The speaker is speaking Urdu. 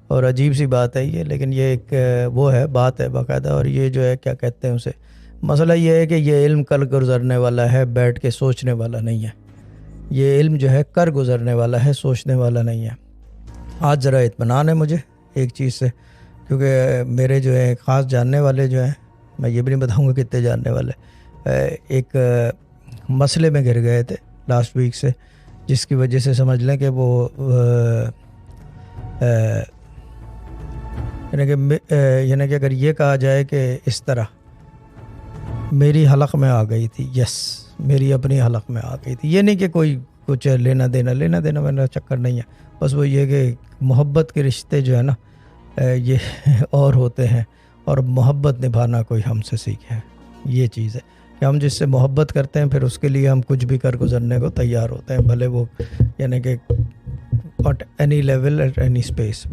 اور عجیب سی بات ہے یہ، لیکن یہ ایک وہ ہے، بات ہے باقاعدہ. اور یہ جو ہے کیا کہتے ہیں اسے، مسئلہ یہ ہے کہ یہ علم کل گزرنے والا ہے، بیٹھ کے سوچنے والا نہیں ہے. یہ علم جو ہے کر گزرنے والا ہے، سوچنے والا نہیں ہے. آج ذرا اطمینان ہے مجھے ایک چیز سے، کیونکہ میرے جو ہے خاص جاننے والے جو ہیں، میں یہ بھی نہیں بتاؤں گا کتنے جاننے والے، ایک مسئلے میں گر گئے تھے لاسٹ ویک سے، جس کی وجہ سے سمجھ لیں کہ وہ یعنی کہ اگر یہ کہا جائے کہ اس طرح میری حلق میں آ گئی تھی. یس، میری اپنی حلق میں آ گئی تھی. یہ نہیں کہ کوئی کچھ لینا دینا میرا چکر نہیں ہے، بس وہ یہ کہ محبت کے رشتے جو ہے نا یہ اور ہوتے ہیں، اور محبت نبھانا کوئی ہم سے سیکھے. یہ چیز ہے کہ ہم جس سے محبت کرتے ہیں پھر اس کے لیے ہم کچھ بھی کر گزرنے کو تیار ہوتے ہیں، بھلے وہ یعنی کہ at any level at any space.